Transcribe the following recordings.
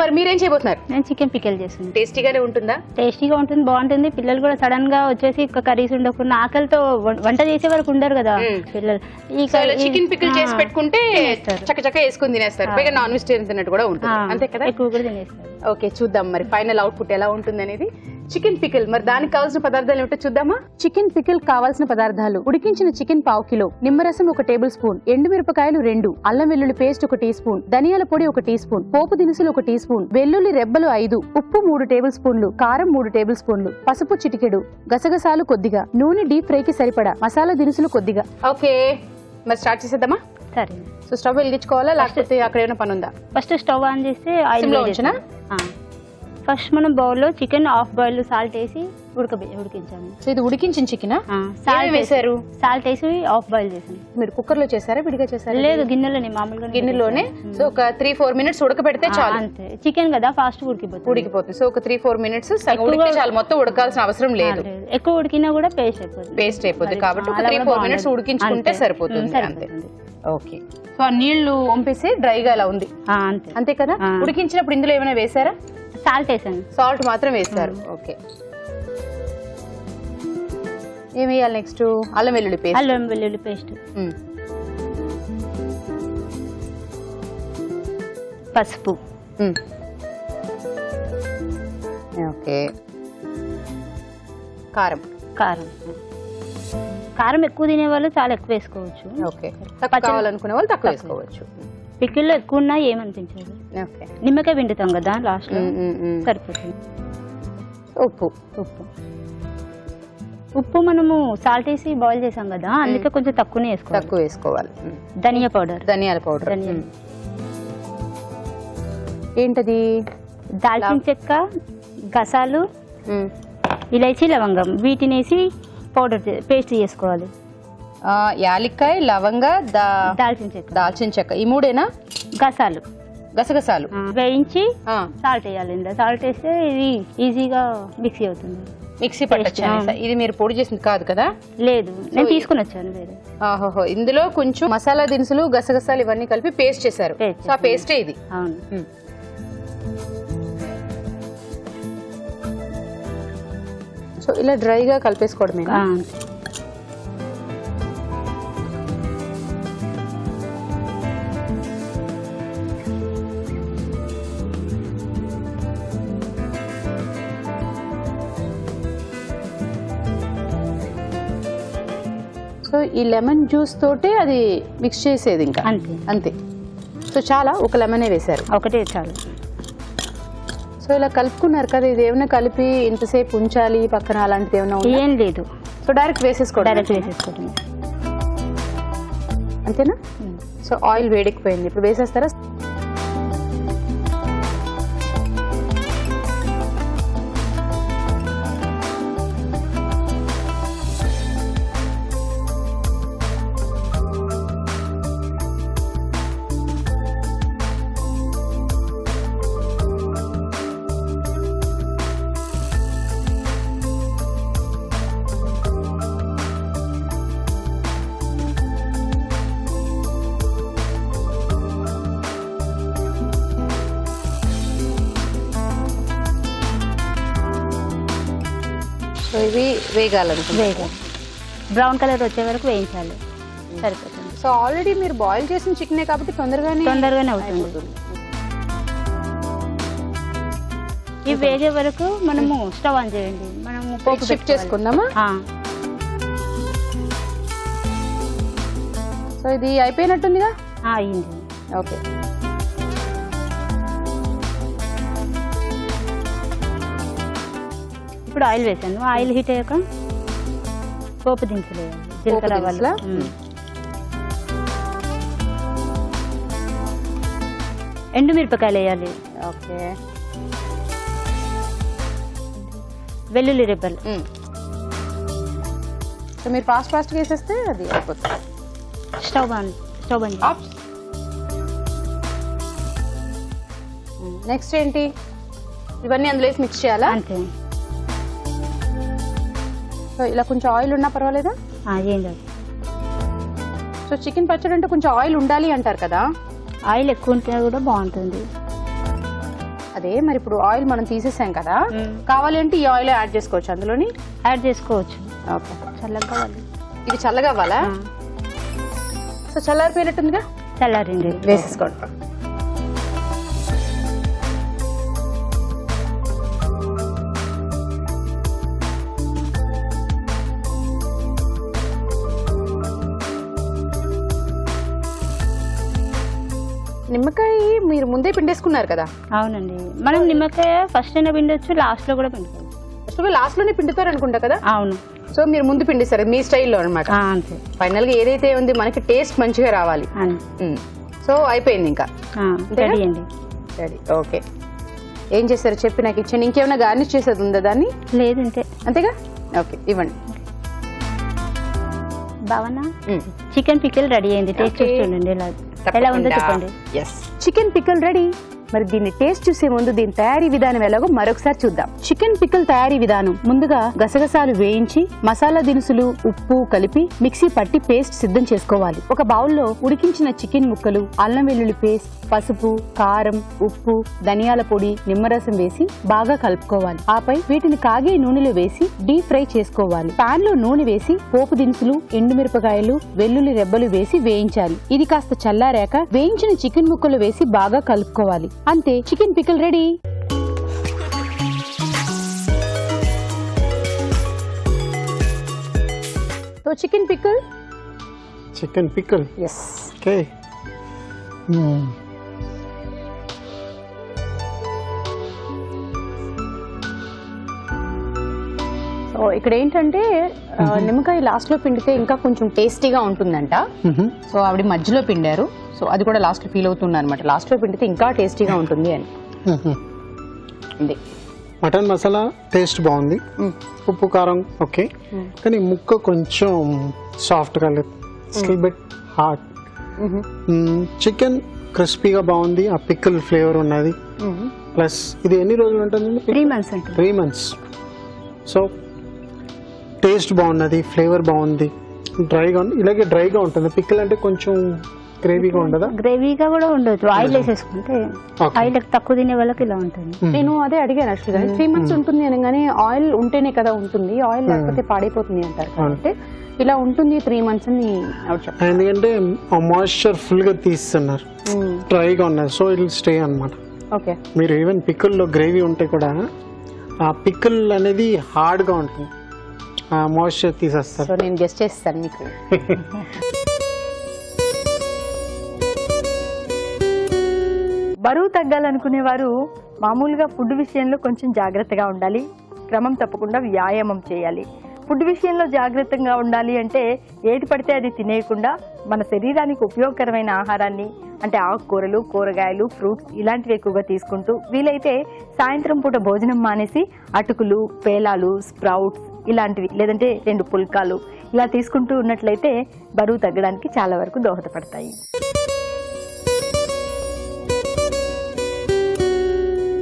మరి మీరేం చేయబోతున్నారు? నేను చికెన్ పికిల్ చేస్తాను. టేస్టీగానే ఉంటుందా? టేస్టీగా ఉంటుంది, బాగుంటుంది. పిల్లలు కూడా సడన్ గా వచ్చేసి కర్రీస్ ఉండకుండా ఆకలితో వంట చేసే వరకు ఉండరు కదా పిల్లలు. చికెన్ పికిల్ చేసి పెట్టుకుంటే చక్కచక్క వేసుకుని తినేస్తారు. పైగా నాన్ వెజిటేరియన్ తిన్నట్టు కూడా ఉంటుంది, అంతే కదా? ఎక్కువ కూడా తినేస్తారు. ఓకే, చూద్దాం మరి ఫైనల్ అవుట్పుట్ ఎలా ఉంటుంది అనేది. చికెన్ పికిల్, మరి దానికి కావాల్సిన పదార్థాలు ఏమిటో చూద్దామా? చికెన్ పికిల్ కావాల్సిన పదార్థాలు: ఉడికించిన చికెన్ పావు కిలో, నిమ్మరసం 1 టేబుల్ స్పూన్, ఎండుమిరపకాయలు 2, అల్లం వెల్లుల్లి పేస్ట్ 1 టీ స్పూన్, ధనియాల పొడి 1 టీ స్పూన్, పోపు దినుసులు 1 టీ స్పూన్, వెల్లుల్లి రెబ్బలు 5, ఉప్పు 3 టేబుల్ స్పూన్లు, కారం 3 టేబుల్ స్పూన్లు, పసుపు చిటికెడు, గసగసాలు కొద్దిగా, నూనె డీప్ ఫ్రై కి సరిపడా, మసాలా దినుసులు కొద్దిగా. ఓకే, మరి స్టార్ట్ చేసేద్దామా? సరే. సో స్టవ్ వెలిగించుకోవాలా లేకపోతే అక్కడ ఏమైనా పని ఉందా? ఫస్ట్ స్టవ్ ఆన్ చేస్తే ఆయిల్ వేయించనా? ఫస్ట్ మనం బౌల్లో చికెన్ హాఫ్ బాయిల్ సాల్ట్ వేసి ఉడికించాము. సో ఇది ఉడికించిన చికెన్ సాల్ట్ వేసారు? సాల్ట్ వేసి హాఫ్ బాయిల్ చేసాను. మీరు కుక్కర్ లో చేసారా, విడిగా చేసారా? లేదు, గిన్నెలోనే, మామూలుగా గిన్నెలోనే. సో ఒక 3-4 మినిట్స్ ఉడకబెడితే చాలు. అంతే, చికెన్ కదా ఫాస్ట్ ఉడికిపోతుంది. సో ఒక 3-4 మినిట్స్ ఉడికితే చాలు, మొత్తం ఉడకాల్సిన అవసరం లేదు. ఎక్కువ ఉడికినా కూడా పేస్ట్ అయిపోతుంది కాబట్టి 3-4 మినిట్స్ ఉడికించుకుంటే సరిపోతుంది, అంతే. ఓకే, సో ఆ నీళ్లు వంపేసి డ్రైగా ఇలా ఉంది, అంతే కదా? ఉడికించినప్పుడు ఇందులో ఏమైనా వేసారా? సాల్ట్ వేసాను. సాల్ట్ మాత్రం వేస్తారు. ఓకే, ఏం వేయాలి నెక్స్ట్? అల్లం వెల్లుల్లి పేస్ట్, పసుపు, ఓకే, కారం ఎక్కువ తినే వాళ్ళు చాలా ఎక్కువ వేసుకోవచ్చు. ఓకే, తక్కువ కావాలనుకునే వాళ్ళు తక్కువ వేసుకోవచ్చు. పికిల్లో ఎక్కువ ఉన్నా ఏమనిపించదు. నిమ్మకాయ పిండుతాం కదా లాస్ట్ లో, సరిపోతుంది. ఉప్పు మనము సాల్ట్ వేసి బాయిల్ చేసాం కదా, అందుకే కొంచెం తక్కువ వేసుకోవాలి. ధనియాల పౌడర్ ఏంటది? దాల్చిన చెక్క, గసాలు, ఇలైచి, లవంగం, వీటిని వేసి పౌడర్ పేస్ట్ చేసుకోవాలి. యాలక్కాయ, లవంగ, దాల్చిన చెక్క, ఈ మూడేనా? గసగసాలు వేయించి సాల్ట్ వేయాలి. సాల్ట్ వేస్తే ఇది ఈజీగా మిక్సీ అవుతుంది. మిక్సీ పట్టొచ్చు. ఇది మీరు పొడి చేసింది కాదు కదా? లేదు, నేను తీసుకుని వచ్చాను వేరే. ఇందులో కొంచెం మసాలా దినుసులు, గసగసాలు ఇవన్నీ కలిపి పేస్ట్ చేశారు. సో ఆ పేస్టే ఇది. అవును. సో ఇలా డ్రైగా కలిపేసుకోవడమే. సో ఈ లెమన్ జ్యూస్ తోటే అది మిక్స్ చేసేది ఇంకా అంతే. సో చాలా, ఒక లెమనే వేశారు? ఒకటే చాలు. సో ఇలా కలుపుకున్నారు కదా, ఇది ఏమైనా కలిపి ఇంతసేపు ఉంచాలి పక్కన అలాంటిది ఏమైనా? ఏం లేదు. సో డైరెక్ట్ వేసేసుకోవడం అంతేనా? సో ఆయిల్ వేడెక్కిపోయింది, ఇప్పుడు వేసేస్తారా? ఇవి వేగాలనుకుంటే బ్రౌన్ కలర్ వచ్చే వరకు వేయించాలి, సరిపోతుంది. సో ఆల్రెడీ మీరు బాయిల్ చేసిన చికెనే కాబట్టి తొందరగానే అవుతుంది. ఇవి వేగే వరకు మనము స్టవ్ ఆన్ చేయండి. మనము పోపు షిఫ్ట్ చేసుకుందామా? సో ఇది అయిపోయినట్టుందిగా? అయింది. ఓకే, ఇప్పుడు ఆయిల్ వేసాను. ఆయిల్ హీట్ అయ్యాక పోపు దినుసులు వేయాలి. జీలకర్ర, ఆవాలు, ఎండుమిరపకాయలు వేయాలి. ఓకే, వెల్లుల్లి రెబ్బలు. సో మీరు ఫాస్ట్ వేసేస్తే అది అయిపోతుంది. Stove on. నెక్స్ట్ ఏంటి? ఇవన్నీ అందులో వేసి మిక్స్ చేయాలా? అంతే. సో ఇలా కొంచెం ఆయిల్ ఉన్నా పర్వాలేదా? ఏం లేదు. సో చికెన్ పచ్చడి అంటే కొంచెం ఆయిల్ ఉండాలి అంటారు కదా? ఆయిల్ ఎక్కువ ఉంటే కూడా బాగుంటుంది. అదే మరి ఇప్పుడు ఆయిల్ మనం తీసేసాం కదా, కావాలి అంటే ఈ ఆయిల్ యాడ్ చేసుకోవచ్చు, అందులోని యాడ్ చేసుకోవచ్చు. ఓకే, చల్లగా కావాలి. ఇది చల్లగా అవ్వాలా? సో చల్లారిపోయినట్టుందిగా, చల్లారింది, వేసేసుకోండి. నిమ్మకాయ మీరు ముందే పిండేసుకున్నారు కదా? అవునండి, మనం నిమ్మకాయ ఫస్ట్ అయినా పిండొచ్చు, లాస్ట్ లో కూడా పిండుకోవచ్చు. ఫస్ట్ లాస్ట్ లోనే పిండుతారు అనుకుంటా కదా? అవును. సో మీరు ముందు పిండిస్తారు మీ స్టైల్లో అనమాట. అంతే, ఫైనల్ గా ఏదైతే ఉంది మనకి టేస్ట్ మంచిగా రావాలి. సో అయిపోయింది, ఇంకా రెడీ అండి. రెడీ. ఓకే, ఏం చేస్తారో చెప్పి నాకు ఇచ్చాను. ఇంకేమైనా గార్నిష్ చేసేది ఉందా దాన్ని? లేదంటే అంతేగా. ఓకే, ఇవ్వండి. భావన, చికెన్ పికిల్ రెడీ అయింది. టేస్ట్ చూస్తుండండి ఎలా ఉందో చెప్పండి. Chicken pickle ready. మరి దీన్ని టేస్ట్ చూసే ముందు దీని తయారీ విధానం ఎలాగో మరొకసారి చూద్దాం. చికెన్ పికిల్ తయారీ విధానం: ముందుగా గసగసాలు వేయించి మసాలా దినుసులు, ఉప్పు కలిపి మిక్సీ పట్టి పేస్ట్ సిద్ధం చేసుకోవాలి. ఒక బౌల్లో ఉడికించిన చికెన్ ముక్కలు, అల్లం వెల్లుల్లి పేస్ట్, పసుపు, కారం, ఉప్పు, ధనియాల పొడి, నిమ్మరసం వేసి బాగా కలుపుకోవాలి. ఆపై వీటిని కాగే నూనెలో వేసి డీప్ ఫ్రై చేసుకోవాలి. పాన్ లో నూనె వేసి పోపు దినుసులు, ఎండుమిరపకాయలు, వెల్లుల్లి రెబ్బలు వేసి వేయించాలి. ఇది కాస్త చల్లారాక వేయించిన చికెన్ ముక్కలు వేసి బాగా కలుపుకోవాలి. అంతే, chicken pickle ready. So chicken pickle, yes. Okay, so ఇక్కడ ఏంటంటే నిమ్మకాయ లాస్ట్ లో పిండితే ఇంకా కొంచెం టేస్టీగా ఉంటుందంట. సో ఆవిడ మధ్యలో పిండారు, సో అది కూడా లాస్ట్ లో ఫీల్ అవుతుంది అనమాట. లాస్ట్ లో పిండితే ఇంకా టేస్టీగా ఉంటుంది అని. మటన్ మసాలా టేస్ట్ బాగుంది, ఉప్పు కారం ఓకే, కానీ ముక్క కొంచెం సాఫ్ట్ గా లేదు, స్టిల్ బిట్ హార్డ్. చికెన్ క్రిస్పీగా బాగుంది, ఆ పిక్కల్ ఫ్లేవర్ ఉన్నది. ప్లస్ ఇది ఎన్ని రోజులు ఉంటుంది? 3 months అంటే 3 months. సో టేస్ట్ బాగున్నది, ఫ్లేవర్ బాగుంది. డ్రైగా ఇలాగే డ్రైగా ఉంటుంది. పిక్కల్ అంటే కొంచెం గ్రేవీగా ఉండదా? గ్రేవీగా కూడా ఉండొచ్చు, ఆయిల్ వేసేసుకుంటే. ఆయిల్ తక్కువ తినే వాళ్ళకి ఇలా ఉంటుంది. నేను అదే అడిగాను యాక్చువల్గా. 3 months ఉంటుంది అనగానే ఆయిల్ ఉంటేనే కదా ఉంటుంది, ఆయిల్ లేకపోతే పాడైపోతుంది అంటారు. అంటే ఇలా ఉంటుంది 3 months అని చెప్పారు. ఎందుకంటే ఆ మాయిశ్చర్ ఫుల్ గా తీస్తున్నారు, డ్రైగా ఉన్నది. సో ఇట్ విల్ స్టే అన్నమాట. ఓకే, మీరు ఈవెన్ పిక్కల్లో గ్రేవీ ఉంటే కూడా ఆ పిక్కల్ అనేది హార్డ్ గా ఉంటుంది, ఆ మాయిశ్చర్ తీసేస్తారు. సో నేను గెస్ట్ చేస్తాను మీకు. బరువు తగ్గాలనుకునే వారు మామూలుగా ఫుడ్ విషయంలో కొంచెం జాగ్రత్తగా ఉండాలి, క్రమం తప్పకుండా వ్యాయామం చేయాలి. ఫుడ్ విషయంలో జాగ్రత్తగా ఉండాలి అంటే ఏది పడితే అది తినేయకుండా మన శరీరానికి ఉపయోగకరమైన ఆహారాన్ని, అంటే ఆకుకూరలు, కూరగాయలు, ఫ్రూట్స్ ఇలాంటివి ఎక్కువగా తీసుకుంటూ, వీలైతే సాయంత్రం పూట భోజనం మానేసి అటుకులు, పేలాలు, స్ప్రౌట్స్ ఇలాంటివి, లేదంటే 2 పుల్కాలు ఇలా తీసుకుంటూ ఉన్నట్లయితే బరువు తగ్గడానికి చాలా వరకు దోహదపడతాయి.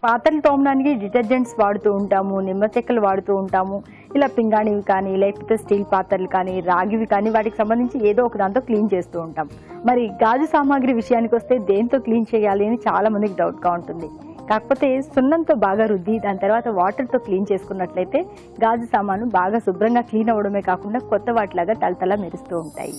పాత్రలు తోమడానికి డిటర్జెంట్స్ వాడుతూ ఉంటాము, నిమ్మ చెక్కలు వాడుతూ ఉంటాము. ఇలా పింగాణివి కానీ, లేకపోతే స్టీల్ పాత్రలు కానీ, రాగివి కానీ, వాటికి సంబంధించి ఏదో ఒక దాంతో క్లీన్ చేస్తూ ఉంటాం. మరి గాజు సామాగ్రి విషయానికి వస్తే దేంతో క్లీన్ చేయాలి అని చాలా మందికి డౌట్గా ఉంటుంది. కాకపోతే సున్నంతో బాగా రుద్ది దాని తర్వాత వాటర్తో క్లీన్ చేసుకున్నట్లయితే గాజు సామాను బాగా శుభ్రంగా క్లీన్ అవ్వడమే కాకుండా కొత్త వాటిలాగా తలతలా మెరుస్తూ ఉంటాయి.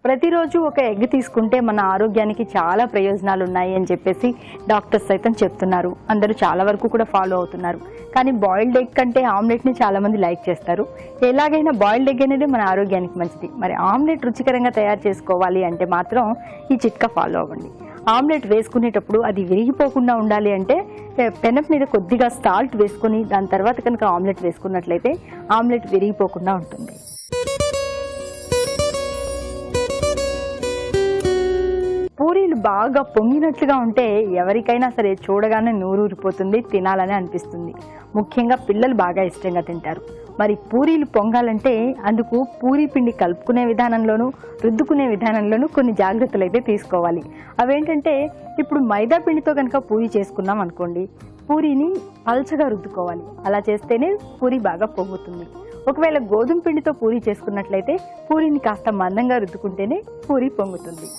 ప్రతిరోజు ఒక ఎగ్ తీసుకుంటే మన ఆరోగ్యానికి చాలా ప్రయోజనాలు ఉన్నాయి అని చెప్పేసి డాక్టర్స్ సైతం చెప్తున్నారు. అందరూ చాలా వరకు కూడా ఫాలో అవుతున్నారు. కానీ బాయిల్డ్ ఎగ్ కంటే ఆమ్లెట్ని చాలా మంది లైక్ చేస్తారు. ఎలాగైనా బాయిల్డ్ ఎగ్ అనేది మన ఆరోగ్యానికి మంచిది. మరి ఆమ్లెట్ రుచికరంగా తయారు చేసుకోవాలి అంటే మాత్రం ఈ చిట్కా ఫాలో అవ్వండి. ఆమ్లెట్ వేసుకునేటప్పుడు అది విరిగిపోకుండా ఉండాలి అంటే పెనం మీద కొద్దిగా సాల్ట్ వేసుకొని దాని తర్వాత కనుక ఆమ్లెట్ వేసుకున్నట్లయితే ఆమ్లెట్ విరిగిపోకుండా ఉంటుంది. పూరీలు బాగా పొంగినట్లుగా ఉంటే ఎవరికైనా సరే చూడగానే నూరూరిపోతుంది, తినాలని అనిపిస్తుంది. ముఖ్యంగా పిల్లలు బాగా ఇష్టంగా తింటారు. మరి పూరీలు పొంగాలంటే అందుకు పూరీ పిండి కలుపుకునే విధానంలోనూ రుద్దుకునే విధానంలోనూ కొన్ని జాగ్రత్తలు అయితే తీసుకోవాలి. అవేంటంటే, ఇప్పుడు మైదా పిండితో కనుక పూరీ చేసుకున్నాం అనుకోండి, పూరీని పల్చగా రుద్దుకోవాలి. అలా చేస్తేనే పూరీ బాగా పొంగుతుంది. ఒకవేళ గోధుమ పిండితో పూరీ చేసుకున్నట్లయితే పూరీని కాస్త మందంగా రుద్దుకుంటేనే పూరీ పొంగుతుంది.